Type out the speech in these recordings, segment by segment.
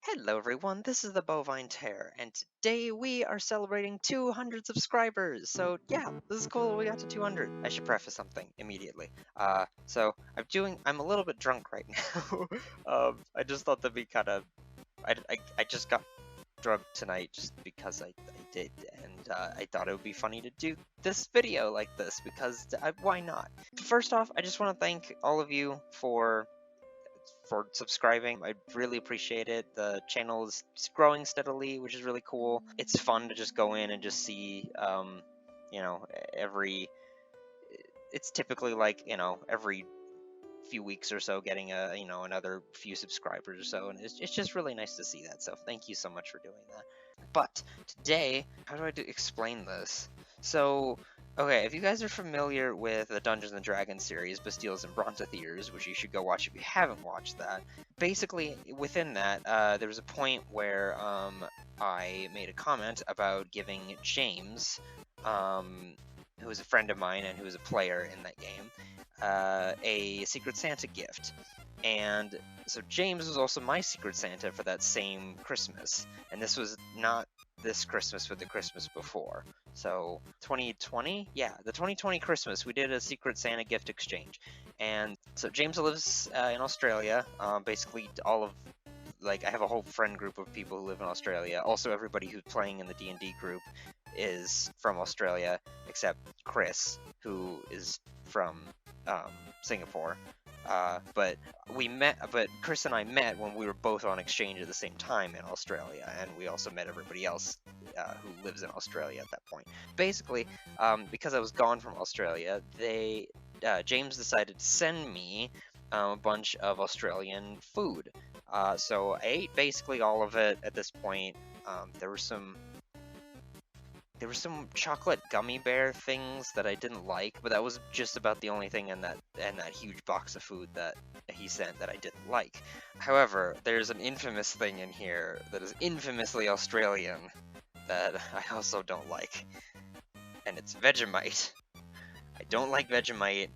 Hello everyone, this is the Bovine Tear, and today we are celebrating 200 subscribers. So yeah, this is cool. We got to 200. I should preface something immediately. I'm a little bit drunk right now. I just thought that'd be kind of. I just got drunk tonight just because I did, and I thought it would be funny to do this video like this because why not? First off, I just want to thank all of you for subscribing. I really appreciate it. The channel is growing steadily, which is really cool. It's fun to just go in and just see, you know, every. It's typically like every few weeks or so getting another few subscribers or so, and it's just really nice to see that. So thank you so much for doing that. But today, how do I explain this? So, okay, if you guys are familiar with the Dungeons and Dragons series, Bastilles and Bronzathiers, which you should go watch if you haven't watched that, basically within that, there was a point where I made a comment about giving James, who was a friend of mine and who was a player in that game, a Secret Santa gift. And so James was also my Secret Santa for that same Christmas. And this was not this Christmas, but the Christmas before. So 2020? Yeah, the 2020 Christmas, we did a Secret Santa gift exchange. And so James lives in Australia. Basically, I have a whole friend group of people who live in Australia. Also, everybody who's playing in the D&D group is from Australia, except Chris, who is from Singapore. But Chris and I met when we were both on exchange at the same time in Australia, and we also met everybody else who lives in Australia at that point. Basically, because I was gone from Australia, James decided to send me a bunch of Australian food. So I ate basically all of it at this point. There were some chocolate gummy bear things that I didn't like, but that was just about the only thing in that huge box of food that he sent that I didn't like. However, there's an infamous thing in here that is infamously Australian that I also don't like, and it's Vegemite. I don't like Vegemite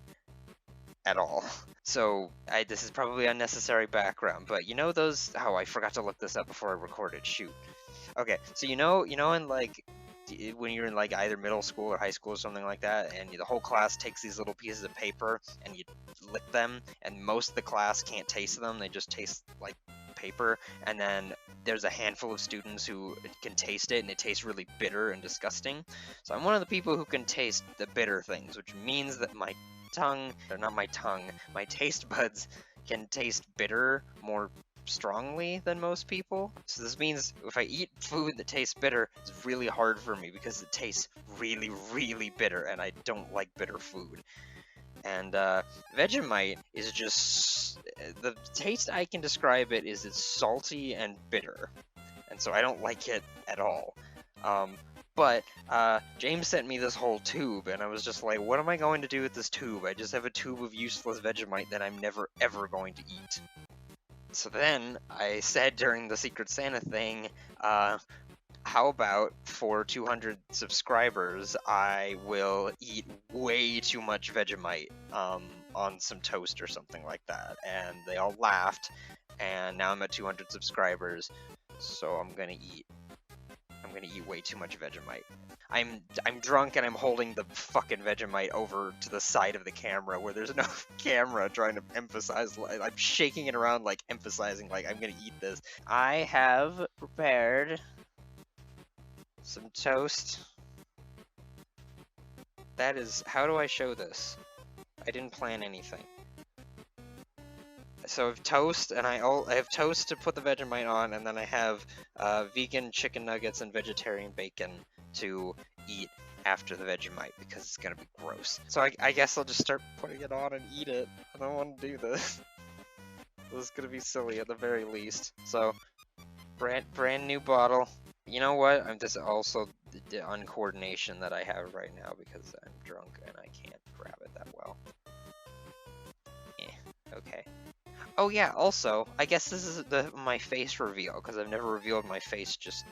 at all. So this is probably unnecessary background, but you know those. Oh, I forgot to look this up before I recorded. Shoot. Okay, so in like when you're in like either middle school or high school or something like that, and the whole class takes these little pieces of paper and you lick them, and most of the class can't taste them, they just taste like paper, and then there's a handful of students who can taste it and it tastes really bitter and disgusting. So I'm one of the people who can taste the bitter things, which means that my taste buds can taste bitter more strongly than most people. So this means if I eat food that tastes bitter, it's really hard for me because it tastes really, really bitter, and I don't like bitter food. And Vegemite is just the taste I can describe it is it's salty and bitter, and so I don't like it at all. But James sent me this whole tube, and I was just like, what am I going to do with this tube? I just have a tube of useless Vegemite that I'm never ever going to eat. So then I said during the Secret Santa thing, how about for 200 subscribers, I will eat way too much Vegemite on some toast or something like that. And they all laughed, and now I'm at 200 subscribers, so I'm gonna eat way too much Vegemite. I'm drunk and I'm holding the fucking Vegemite over to the side of the camera where there's no camera trying to emphasize. I'm shaking it around like emphasizing like I'm gonna eat this. I have prepared some toast. That is, how do I show this? I didn't plan anything. So I have toast, and I have toast to put the Vegemite on, and then I have vegan chicken nuggets and vegetarian bacon to eat after the Vegemite, because it's gonna be gross. So I guess I'll just start putting it on and eat it. I don't want to do this. This is gonna be silly at the very least. So, brand new bottle. You know what? This also the uncoordination that I have right now because I'm drunk and I can't grab it that well. Okay. Oh yeah, also, I guess this is my face reveal, because I've never revealed my face just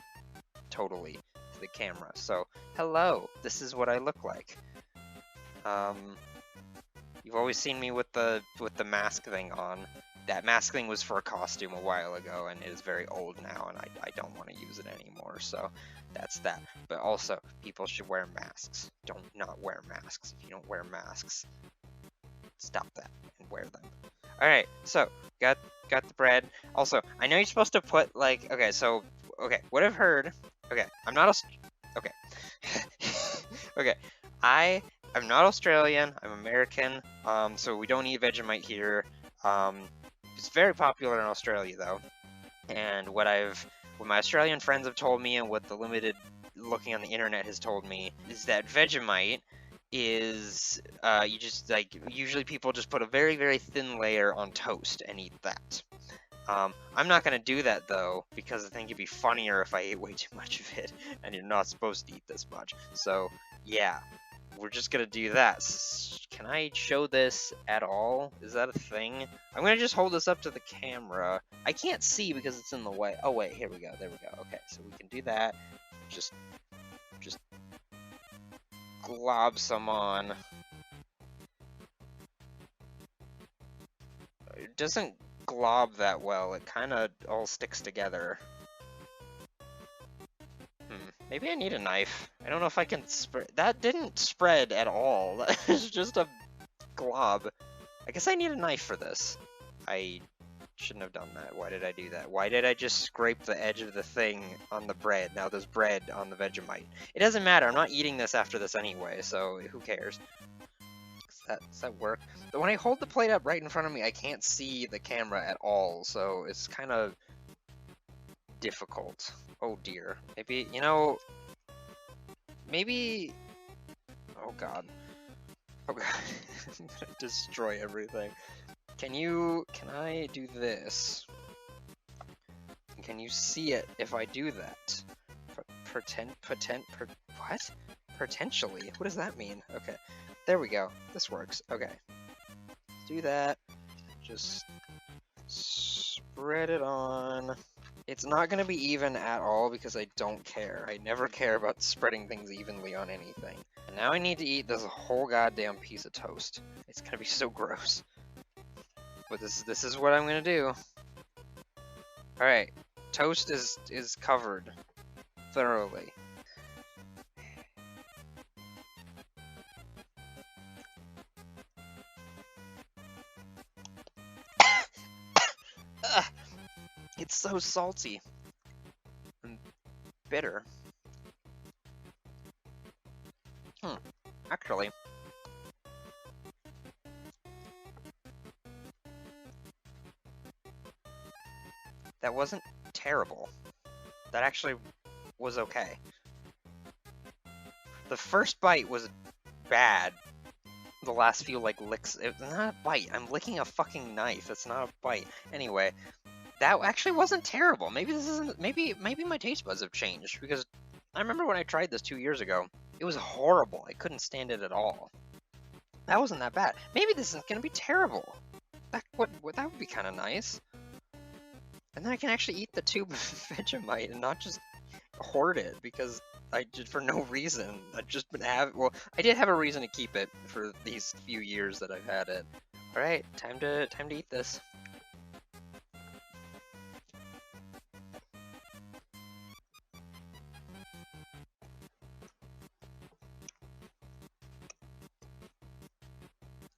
totally to the camera. So, hello, this is what I look like. You've always seen me with the mask thing on, that mask thing was for a costume a while ago, and it is very old now, and I don't want to use it anymore, so that's that. But also, people should wear masks. Don't not wear masks. If you don't wear masks, stop that and wear them. Alright, so, got the bread. Also, I know you're supposed to put, like, okay, so, okay, what I've heard, okay, I'm not okay. Okay, I'm not Australian, I'm American, so we don't eat Vegemite here. It's very popular in Australia, though, and what my Australian friends have told me and what the limited looking on the internet has told me is that Vegemite is, you just, like, usually people just put a very, very thin layer on toast and eat that. I'm not gonna do that, though, because I think it'd be funnier if I ate way too much of it, and you're not supposed to eat this much. So, yeah, we're just gonna do that. Can I show this at all? Is that a thing? I'm gonna just hold this up to the camera. I can't see because it's in the way. Oh, wait, here we go, there we go. Okay, so we can do that. Just glob some on. It doesn't glob that well. It kind of all sticks together. Maybe I need a knife. I don't know if I can spread. That didn't spread at all. That was just a glob. I guess I need a knife for this. I shouldn't have done that. Why did I do that? Why did I just scrape the edge of the thing on the bread? Now there's bread on the Vegemite. It doesn't matter. I'm not eating this after this anyway, so who cares? Does that work? But when I hold the plate up right in front of me, I can't see the camera at all, so it's kind of difficult. Oh dear. Maybe, you know, maybe, oh god. Oh god. I'm gonna destroy everything. Can I do this? Can you see it if I do that? What? Potentially? What does that mean? Okay. There we go. This works. Okay. Let's do that. Just spread it on. It's not going to be even at all because I don't care. I never care about spreading things evenly on anything. And now I need to eat this whole goddamn piece of toast. It's going to be so gross. But this is what I'm going to do. Alright. Toast is covered thoroughly. It's so salty and bitter. Actually, that wasn't terrible. That actually was okay. The first bite was bad. The last few, like, licks, it's not a bite. I'm licking a fucking knife. It's not a bite. Anyway, that actually wasn't terrible. Maybe this isn't, maybe my taste buds have changed, because I remember when I tried this 2 years ago, it was horrible. I couldn't stand it at all. That wasn't that bad. Maybe this isn't gonna be terrible. That would be kind of nice. And then I can actually eat the tube of Vegemite and not just hoard it, because I did for no reason. I've just been well, I did have a reason to keep it for these few years that I've had it. All right, time to eat this.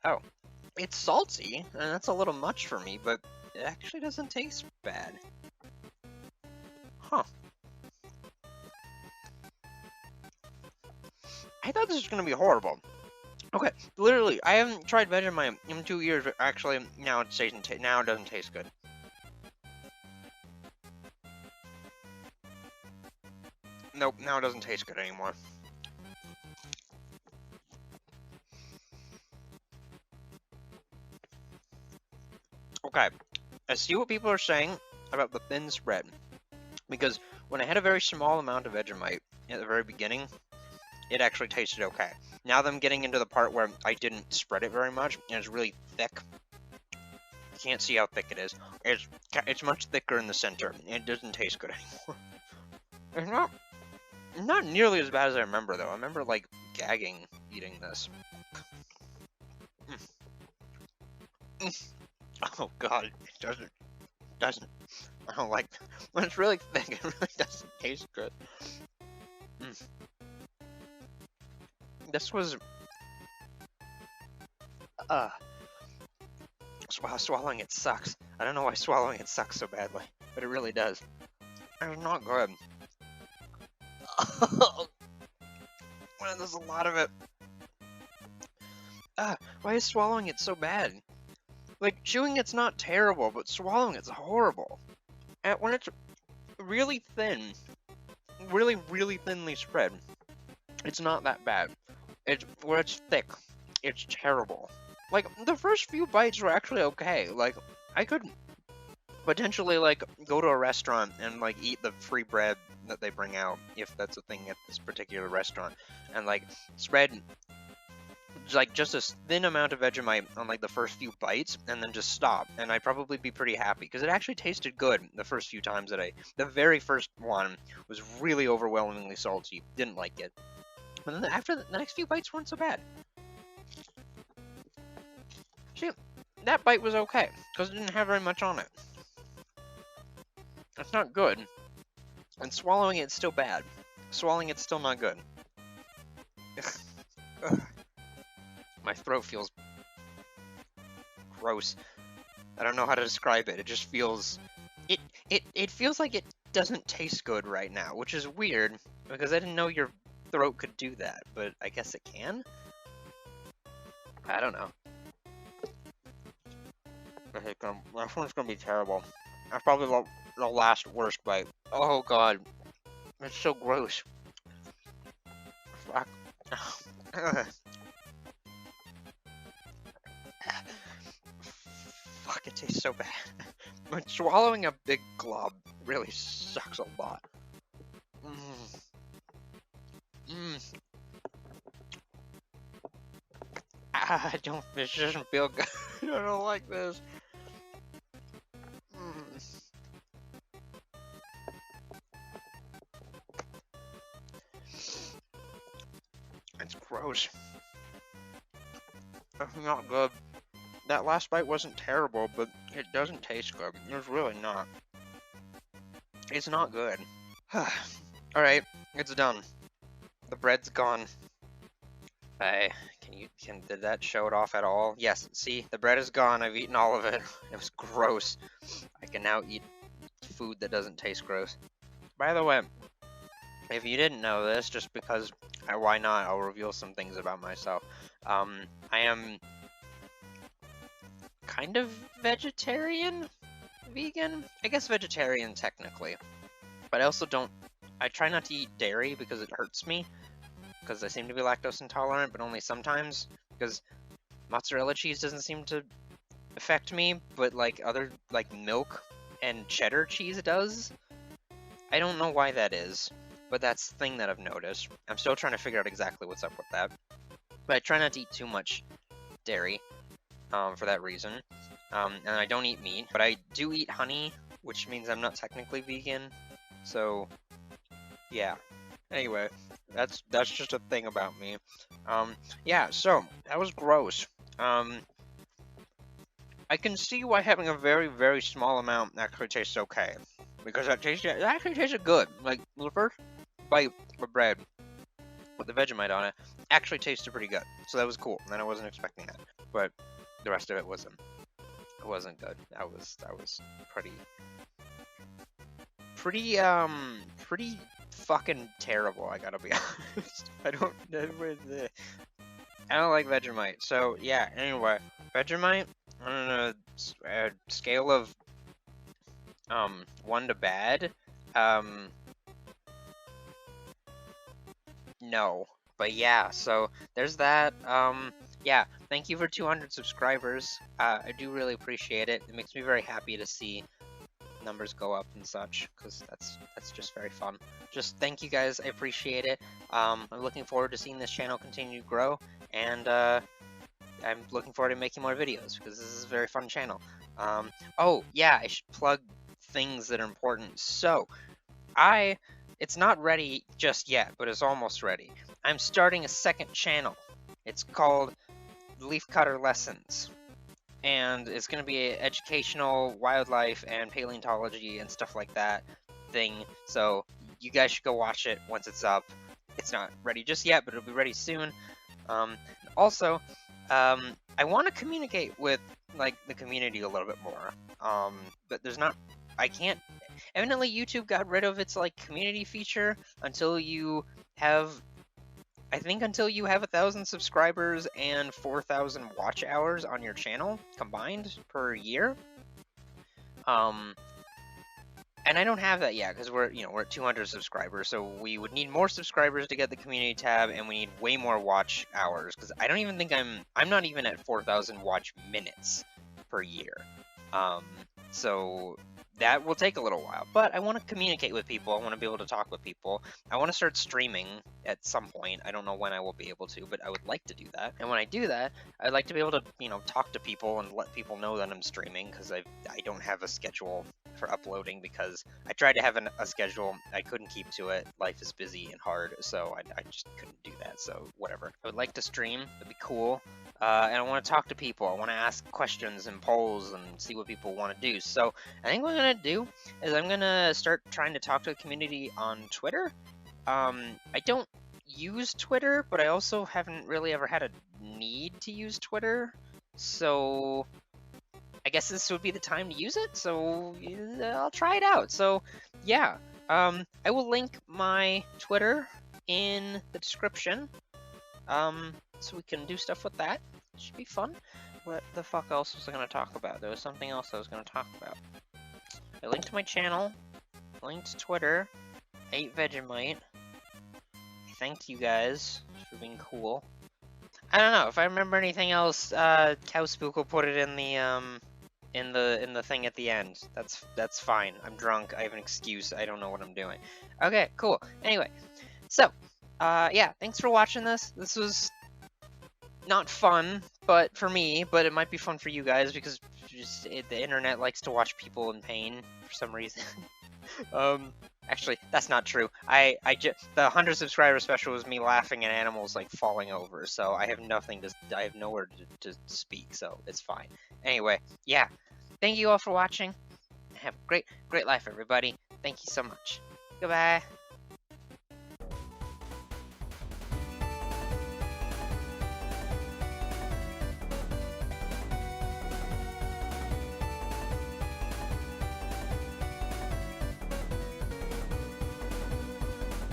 Oh, it's salty, and that's a little much for me, but it actually doesn't taste bad. Huh. I thought this was gonna be horrible. Okay, literally, I haven't tried Vegemite in 2 years, but actually, now it doesn't taste good. Nope, now it doesn't taste good anymore. Okay, I see what people are saying about the thin spread, because when I had a very small amount of Vegemite at the very beginning, it actually tasted okay. Now that I'm getting into the part where I didn't spread it very much, and it's really thick, you can't see how thick it is. It's much thicker in the center, and it doesn't taste good anymore. It's not nearly as bad as I remember, though. I remember, like, gagging eating this. Oh god, it doesn't. I don't like when it's really thick. It really doesn't taste good. Mm. This was uh swallowing it sucks. I don't know why swallowing it sucks so badly, but it really does. It's not good. Man, there's a lot of it. Why is swallowing it so bad? Like, chewing it's not terrible, but swallowing it's horrible. And when it's really thin, really, really thinly spread, it's not that bad. It's when it's thick, it's terrible. Like, the first few bites were actually okay. Like, I could potentially, like, go to a restaurant and, like, eat the free bread that they bring out, if that's a thing at this particular restaurant, and, like, spread like just a thin amount of Vegemite on like the first few bites and then just stop, and I'd probably be pretty happy because it actually tasted good the first few times that the very first one was really overwhelmingly salty, didn't like it, but then after the next few bites weren't so bad. See, that bite was okay because it didn't have very much on it. It's not good, and swallowing it's still bad. Swallowing it's still not good. My throat feels gross. I don't know how to describe it. It just feels it feels like it doesn't taste good right now, which is weird because I didn't know your throat could do that, but I guess it can. I don't know. This one's gonna be terrible. That's probably the last worst bite. Oh god, it's so gross. Fuck. Fuck, it tastes so bad. But swallowing a big glob really sucks a lot. This doesn't feel good. I don't like this. It's gross. It's not good. That last bite wasn't terrible, but it doesn't taste good. It's really not. It's not good. Alright, it's done. The bread's gone. Did that show it off at all? Yes, see, the bread is gone. I've eaten all of it. It was gross. I can now eat food that doesn't taste gross. By the way, if you didn't know this, just because, why not, I'll reveal some things about myself. I am kind of vegetarian? Vegan? I guess vegetarian technically. But I also I try not to eat dairy because it hurts me. Because I seem to be lactose intolerant, but only sometimes. Because mozzarella cheese doesn't seem to affect me, but like other, like milk and cheddar cheese does. I don't know why that is, but that's the thing that I've noticed. I'm still trying to figure out exactly what's up with that. But I try not to eat too much dairy for that reason. And I don't eat meat, but I do eat honey, which means I'm not technically vegan. So, yeah. Anyway, that's just a thing about me. Yeah, so, that was gross. I can see why having a very, very small amount actually tastes okay. Because it actually tasted good. Like, the first bite of bread with the Vegemite on it actually tasted pretty good. So that was cool, and I wasn't expecting that. But the rest of it wasn't good. That was pretty fucking terrible, I gotta be honest. I don't like Vegemite. So yeah, anyway, Vegemite on a scale of 1 to bad, no. But yeah, so there's that. Yeah, thank you for 200 subscribers. I do really appreciate it. It makes me very happy to see numbers go up and such, because that's just very fun. Just thank you guys, I appreciate it. I'm looking forward to seeing this channel continue to grow, and I'm looking forward to making more videos, because this is a very fun channel. Oh yeah, I should plug things that are important. So, it's not ready just yet, but it's almost ready. I'm starting a second channel. It's called Leaf Cutter Lessons. and it's going to be an educational wildlife and paleontology and stuff like that thing. So you guys should go watch it once it's up. It's not ready just yet, but it'll be ready soon. Also, I want to communicate with like the community a little bit more. But there's not. I can't. Evidently, YouTube got rid of its like community feature until you have. I think until you have 1,000 subscribers and 4,000 watch hours on your channel combined per year. And I don't have that yet because we're at 200 subscribers, so we would need more subscribers to get the community tab, and we need way more watch hours because I don't even think I'm not even at 4,000 watch minutes per year. So that will take a little while, but I want to communicate with people. I want to be able to talk with people. I want to start streaming at some point. I don't know when I will be able to, but I would like to do that. And when I do that, I'd like to be able to, talk to people and let people know that I'm streaming because I don't have a schedule for uploading because I tried to have a schedule. I couldn't keep to it. Life is busy and hard, so I just couldn't do that. So whatever. I would like to stream. That'd be cool. And I want to talk to people. I want to ask questions and polls and see what people want to do. So I think what I'm going to do is I'm going to start trying to talk to the community on Twitter. I don't use Twitter, but I also haven't really ever had a need to use Twitter. So I guess this would be the time to use it. So I'll try it out. So yeah, I will link my Twitter in the description. So we can do stuff with that. It should be fun. What the fuck else was I going to talk about? There was something else I was going to talk about. I linked my channel, linked Twitter, ate Vegemite. I thanked you guys for being cool. I don't know if I remember anything else. Cowspook will put it in the thing at the end. That's fine. I'm drunk. I have an excuse. I don't know what I'm doing. Okay, cool. Anyway, so yeah, thanks for watching this. This was not fun, but for me, but it might be fun for you guys because the internet likes to watch people in pain for some reason. Actually, that's not true. The 100 subscriber special was me laughing at animals like falling over, so I have nowhere to speak, so it's fine. Anyway, yeah, thank you all for watching. Have a great life, everybody. Thank you so much. Goodbye.